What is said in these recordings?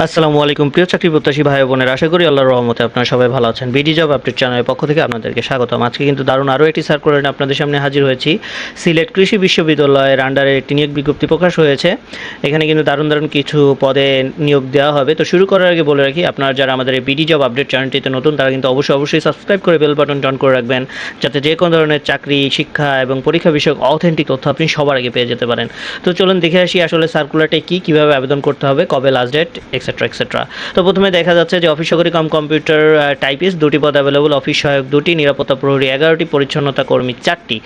আসসালামু আলাইকুম প্রিয় চাকরি প্রত্যাশী ভাই বোনেরা, আশা করি আল্লাহর রহমতে আপনারা সবাই ভালো আছেন। বিডি জব আপডেট চ্যানেলের পক্ষ থেকে আপনাদেরকে স্বাগতম। আজকে কিন্তু দারুণ আরও একটি সার্কুলার নিয়ে আপনাদের সামনে হাজির হয়েছি। সিলেট কৃষি বিশ্ববিদ্যালয়ের আন্ডারে একটি নিয়োগ বিজ্ঞপ্তি প্রকাশ হয়েছে। এখানে কিন্তু দারুণ কিছু পদে নিয়োগ দেওয়া হবে। তো শুরু করার আগে বলে রাখি, আপনারা যারা আমাদের এই বিডি জব আপডেট চ্যানেলটিতে নতুন, তারা কিন্তু অবশ্যই সাবস্ক্রাইব করে বেল বাটন অন করে রাখবেন, যাতে যে কোনো ধরনের চাকরি, শিক্ষা এবং পরীক্ষা বিষয়ক অথেন্টিক তথ্য আপনি সবার আগে পেয়ে যেতে পারেন। তো চলুন দেখে আসি আসলে সার্কুলারটি কী, কীভাবে আবেদন করতে হবে, কবে লাস্ট ডেট, এক্সেট্রা। তো প্রথমে দেখা যাচ্ছে যে অফিস সহকারী কাম কম্পিউটার টাইপিস্ট 2টি পদ অ্যাভেলেবল, অফিস সহায়ক 2টি, নিরাপত্তা প্রহরী 11টি, পরিচ্ছন্নতা কর্মী 4টি।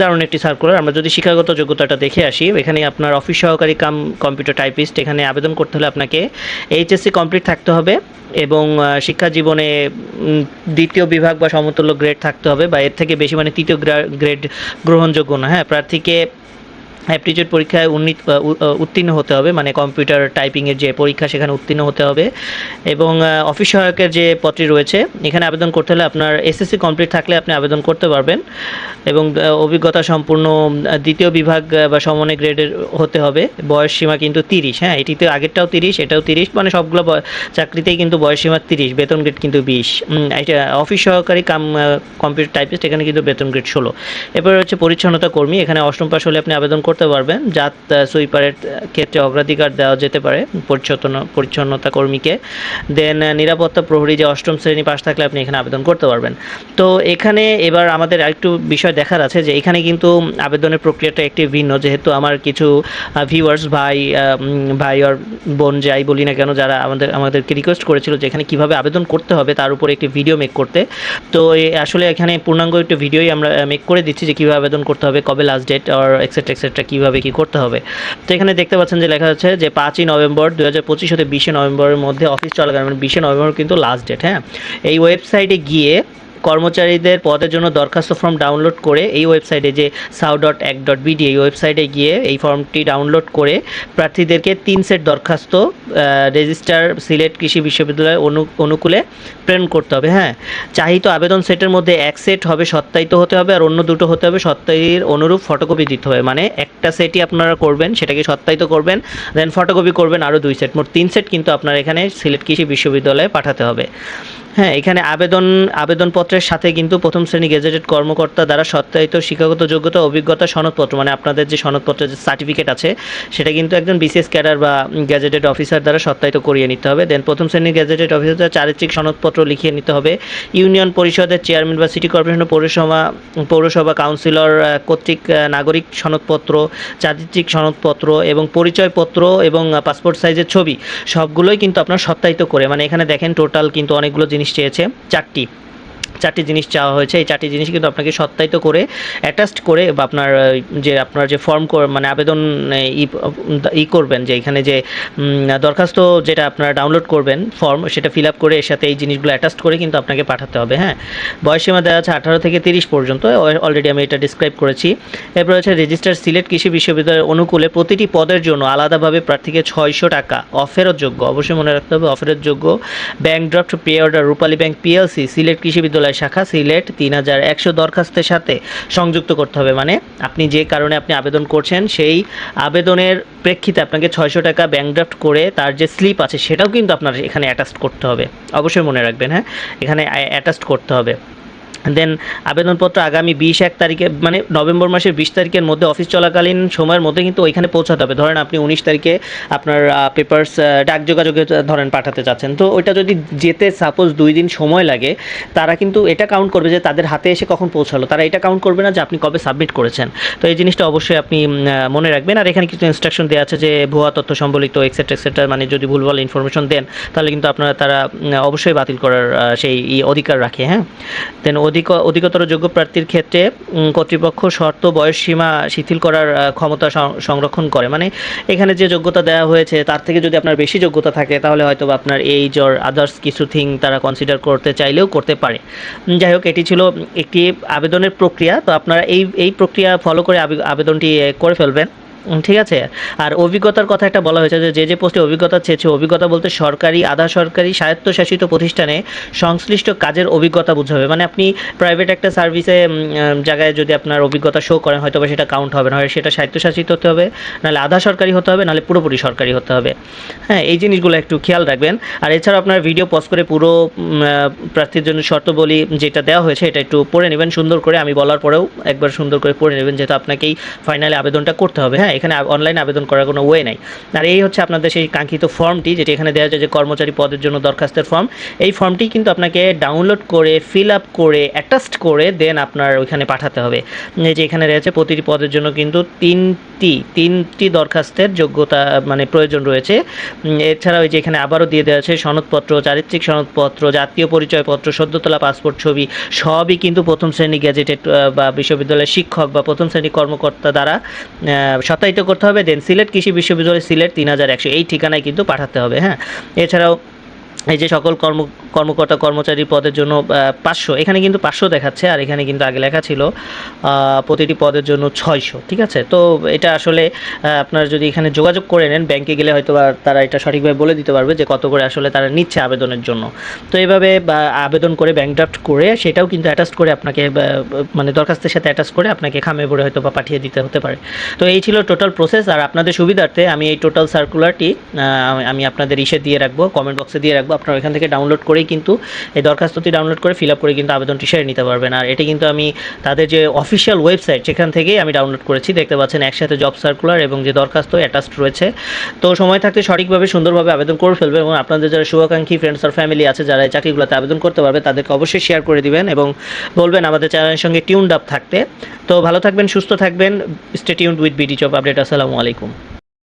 দারুণ একটি সার্কুলার। আমরা যদি শিক্ষাগত যোগ্যতাটা দেখে আসি, এখানে আপনার অফিস সহকারী কাম কম্পিউটার টাইপিস্ট, এখানে আবেদন করতে হলে আপনাকে এইচএসসি কমপ্লিট থাকতে হবে এবং শিক্ষা জীবনে দ্বিতীয় বিভাগ বা সমতুল্য গ্রেড থাকতে হবে, বা এর থেকে বেশি মানে তৃতীয় গ্রেড গ্রহণযোগ্য না। হ্যাঁ, প্রার্থীকে অ্যাপটিটিউড পরীক্ষায় উত্তীর্ণ হতে হবে, মানে কম্পিউটার টাইপিংয়ের যে পরীক্ষা সেখানে উত্তীর্ণ হতে হবে। এবং অফিস সহায়কের যে পদটি রয়েছে, এখানে আবেদন করতে হলে আপনার এসএসসি কমপ্লিট থাকলে আপনি আবেদন করতে পারবেন এবং অভিজ্ঞতা সম্পূর্ণ দ্বিতীয় বিভাগ বা সমমানের গ্রেডের হতে হবে। বয়স সীমা কিন্তু 30। হ্যাঁ, এটিতে আগেরটাও 30, এটাও 30, মানে সবগুলো চাকরিতেই কিন্তু বয়স সীমা 30, বেতন গ্রেড কিন্তু 20। এটা অফিস সহকারী কাম কম্পিউটার টাইপিস্ট, এখানে কিন্তু বেতন গ্রেড 16। এরপর হচ্ছে পরিচ্ছন্নতা কর্মী, এখানে 8ম পাস হলে আপনি আবেদন করতে পারবেন। জাত সুইপারের ক্ষেত্রে অগ্রাধিকার দেওয়া যেতে পারে পরিচ্ছন্নতা কর্মীকে। দেন নিরাপত্তা প্রহরী, যে 8ম শ্রেণী পাস থাকলে আপনি এখানে আবেদন করতে পারবেন। তো এখানে এবার আমাদের আরেকটু বিষয় দেখার আছে যে এখানে কিন্তু আবেদনের প্রক্রিয়াটা একটি ভিন্ন, যেহেতু আমার কিছু ভিউয়ার্স ভাই আর বোন যাই বলি না কেন, যারা আমাদেরকে রিকোয়েস্ট করেছিল যে এখানে কীভাবে আবেদন করতে হবে তার উপরে একটি ভিডিও মেক করতে। তো আসলে এখানে পূর্ণাঙ্গ একটি ভিডিওই আমরা মেক করে দিচ্ছি যে কীভাবে আবেদন করতে হবে, কবে লাস্ট ডেট আর এক্সেট্রা কীভাবে কী করতে হবে। তো এখানে দেখতে পাচ্ছেন যে লেখা আছে যে 5ই নভেম্বর 2025 হতে 20শে নভেম্বরের মধ্যে অফিস চলাকালীন, মানে 20শে নভেম্বর কিন্তু লাস্ট ডেট। হ্যাঁ, এই ওয়েবসাইটে গিয়ে কর্মচারীদের পদের জন্য দরখাস্ত ফর্ম ডাউনলোড করে, এই ওয়েবসাইটে যে sao.ac.bd, এই ওয়েবসাইটে গিয়ে এই ফর্মটি ডাউনলোড করে প্রার্থীদেরকে 3 সেট দরখাস্ত রেজিস্ট্রার সিলেট কৃষি বিশ্ববিদ্যালয়ের অনুকূলে প্রেরণ করতে হবে। হ্যাঁ, চাহিত আবেদন সেটের মধ্যে 1 সেট হবে সত্যায়িত হতে হবে, আর অন্য 2টো হতে হবে সত্যায়ীর অনুরূপ ফটোকপি দিতে হবে। মানে একটা সেটই আপনারা করবেন, সেটাকে সত্যায়িত করবেন, দেন ফটোকপি করবেন আরও 2 সেট, মোট 3 সেট কিন্তু আপনার এখানে সিলেট কৃষি বিশ্ববিদ্যালয়ে পাঠাতে হবে। হ্যাঁ, এখানে আবেদনপত্রের সাথে কিন্তু 1ম শ্রেণী গেজেটেড কর্মকর্তা দ্বারা সত্যায়িত শিক্ষাগত যোগ্যতা, অভিজ্ঞতা সনদপত্র, মানে আপনাদের যে সনদপত্রের যে সার্টিফিকেট আছে সেটা কিন্তু একজন বিসিএস ক্যাডার বা গেজেটেড অফিসার দ্বারা সত্যায়িত করিয়ে নিতে হবে। দেন 1ম শ্রেণীর গেজেটেড অফিসার চারিত্রিক সনদপত্র লিখিয়ে নিতে হবে। ইউনিয়ন পরিষদের চেয়ারম্যান বা সিটি কর্পোরেশন, পৌরসভা কাউন্সিলর কর্তৃক নাগরিক সনদপত্র, চারিত্রিক সনদপত্র এবং পরিচয়পত্র এবং পাসপোর্ট সাইজের ছবি, সবগুলোই কিন্তু আপনার সত্যায়িত করে, মানে এখানে দেখেন টোটাল কিন্তু অনেকগুলো জিনিস চেয়েছে, 4টি জিনিস চাওয়া হয়েছে। এই 4টি জিনিস কিন্তু আপনাকে সত্যায়িত করে অ্যাটাচড করে, বা আপনার যে ফর্ম মানে আবেদন করবেন, যে এখানে যে দরখাস্ত যেটা আপনারা ডাউনলোড করবেন ফর্ম, সেটা ফিল আপ করে এর সাথে এই জিনিসগুলো অ্যাটাচড করে কিন্তু আপনাকে পাঠাতে হবে। হ্যাঁ, বয়সসীমা দেওয়া আছে 18 থেকে 30 পর্যন্ত, অলরেডি আমি এটা ডিসক্রাইব করেছি। এরপর হচ্ছে রেজিস্টার সিলেট কৃষি বিশ্ববিদ্যালয়ের অনুকূলে প্রতিটি পদের জন্য আলাদাভাবে প্রার্থীকে 600 টাকা অফেরতযোগ্য, অবশ্যই মনে রাখতে হবে অফেরতযোগ্য, ব্যাংক ড্রাফট পে অর্ডার রূপালী ব্যাংক পিএলসি সিলেট কৃষি বিদ্যালয় শাখা সিলেট 3100 দরখাস্তের সাথে সংযুক্ত করতে হবে। মানে আপনি যে কারণে আপনি আবেদন করছেন সেই আবেদনের প্রেক্ষিতে আপনাকে 600 টাকা ব্যাংক ড্রাফট করে তার যে স্লিপ আছে সেটাও কিন্তু আপনার এখানে অ্যাটাচড করতে হবে, অবশ্যই মনে রাখবেন। হ্যাঁ, এখানে অ্যাটাচড করতে হবে। দেন আবেদনপত্র আগামী 21 তারিখে, মানে নভেম্বর মাসের 20 তারিখের মধ্যে অফিস চলাকালীন সময়ের মধ্যে কিন্তু ওইখানে পৌঁছাতে হবে। ধরেন আপনি 19 তারিখে আপনার পেপারস ডাক যোগাযোগে ধরেন পাঠাতে চাচ্ছেন, তো ওইটা যদি যেতে সাপোজ 2 দিন সময় লাগে, তারা কিন্তু এটা কাউন্ট করবে যে তাদের হাতে এসে কখন পৌঁছালো, তারা এটা কাউন্ট করবে না যে আপনি কবে সাবমিট করেছেন। তো এই জিনিসটা অবশ্যই আপনি মনে রাখবেন। আর এখানে কিছু ইনস্ট্রাকশন দেওয়া আছে যে ভুয়া তথ্য সম্বলিত এক্সেট্রা, মানে যদি ভুলভাল ইনফরমেশন দেন তাহলে কিন্তু তারা অবশ্যই বাতিল করার সেই অধিকার রাখে। হ্যাঁ, দেন অধিকতর যোগ্য প্রার্থীর ক্ষেত্রে কর্তৃপক্ষ শর্ত বয়স সীমা শিথিল করার ক্ষমতা সংরক্ষণ করে, মানে এখানে যে যোগ্যতা দেওয়া হয়েছে তার থেকে যদি আপনার বেশি যোগ্যতা থাকে তাহলে হয়তো আপনার এইজ অর আদার্স কিছু থিং তারা কনসিডার করতে চাইলেও করতে পারে। যাই হোক, এটি ছিল একটি আবেদনের প্রক্রিয়া। তো আপনারা এই প্রক্রিয়া ফলো করে আবেদনটি করে ফেলবেন। ঠিক আছে। আর অভিজ্ঞতার কথা একটা বলা হয়েছে যে যে পোস্টে অভিজ্ঞতা চেয়েছে, অভিজ্ঞতা বলতে সরকারি, আধা সরকারি, স্বায়ত্তশাসিত প্রতিষ্ঠানে সংশ্লিষ্ট কাজের অভিজ্ঞতা বোঝাবে। মানে আপনি প্রাইভেট একটা সার্ভিসে জায়গায় যদি আপনার অভিজ্ঞতা শো করেন, হয়তো বা সেটা কাউন্ট হবে না, হয় সেটা স্বায়ত্তশাসিত হতে হবে, নাহলে আধা সরকারি হতে হবে, নাহলে পুরোপুরি সরকারি হতে হবে। হ্যাঁ, এই জিনিসগুলো একটু খেয়াল রাখবেন। আর এছাড়াও আপনার ভিডিও পজ করে পুরো প্রার্থীর জন্য শর্তাবলী যেটা দেওয়া হয়েছে এটা একটু পড়ে নেবেন সুন্দর করে, আমি বলার পরেও একবার সুন্দর করে পড়ে নেবেন, যেহেতু আপনাকেই ফাইনালি আবেদনটা করতে হবে। হ্যাঁ, এখানে অনলাইনে আবেদন করার কোনো ওয়ে নাই। আর এই হচ্ছে আপনাদের সেই কাঙ্ক্ষিত ফর্মটি, যেটি এখানে দেওয়া যায় যে কর্মচারী পদের জন্য দরখাস্তের ফর্ম। এই ফর্মটি কিন্তু আপনাকে ডাউনলোড করে ফিল আপ করে অ্যাটাচড করে দেন আপনার ওইখানে পাঠাতে হবে। এই যে এখানে রয়েছে প্রতিটি পদের জন্য কিন্তু তিনটি দরখাস্তের যোগ্যতা মানে প্রয়োজন রয়েছে। এছাড়াও এই যে এখানে আবারও দিয়ে দেওয়া আছে সনদপত্র, চারিত্রিক সনদপত্র, জাতীয় পরিচয়পত্র, সদ্য তোলা পাসপোর্ট ছবি, সবই কিন্তু প্রথম শ্রেণী গ্যাজেটেড বা বিশ্ববিদ্যালয়ের শিক্ষক বা প্রথম শ্রেণী কর্মকর্তা দ্বারা সত্যায়িত করতে হবে। দেন সিলেট কৃষি বিশ্ববিদ্যালয়, সিলেট 3100 এই ঠিকানায় কিন্তু পাঠাতে হবে। হ্যাঁ, এছাড়াও এই যে সকল কর্মকর্তা কর্মচারী পদের জন্য 500, এখানে কিন্তু 500 দেখাচ্ছে, আর এখানে কিন্তু আগে লেখা ছিল প্রতিটি পদের জন্য 600। ঠিক আছে, তো এটা আসলে আপনারা যদি এখানে যোগাযোগ করে নেন ব্যাংকে গেলে হয়তো বা তারা এটা সঠিকভাবে বলে দিতে পারবে যে কত করে আসলে তারা নিচ্ছে আবেদনের জন্য। তো এইভাবে আবেদন করে ব্যাংক ড্রাফট করে সেটাও কিন্তু অ্যাটাচ করে আপনাকে মানে দরখাস্তের সাথে অ্যাটাচ করে আপনাকে খামে ভরে হয়তো বা পাঠিয়ে দিতে হতে পারে। তো এই ছিল টোটাল প্রসেস। আর আপনাদের সুবিধার্থে আমি এই টোটাল সার্কুলারটি আমি আপনাদের দিয়ে রাখবো, কমেন্ট বক্সে দিয়ে রাখবো। আপনারা এখান থেকে ডাউনলোড করেই কিন্তু এই দরখাস্তটি ডাউনলোড করে ফিল আপ করে কিন্তু আবেদনটি সেরে নিতে পারবেন। আর এটা কিন্তু আমি তাদের যে অফিসিয়াল ওয়েবসাইট সেখান থেকেই আমি ডাউনলোড করেছি, দেখতে পাচ্ছেন একসাথে জব সার্কুলার এবং যে দরখাস্ত অ্যাটাচড রয়েছে। তো সময় থাকতে সঠিকভাবে সুন্দরভাবে আবেদন করে ফেলবেন, এবং আপনাদের যারা শুভাকাঙ্ক্ষী ফ্রেন্ডস আর ফ্যামিলি আছে যারা এই চাকরিগুলোতে আবেদন করতে পারবে তাদেরকে অবশ্যই শেয়ার করে দিবেন এবং বলবেন আমাদের চ্যানেলের সঙ্গে টিউনড আপ থাকতে। তো ভালো থাকবেন, সুস্থ থাকবেন, stay tuned with BD job update. আসসালামু আলাইকুম।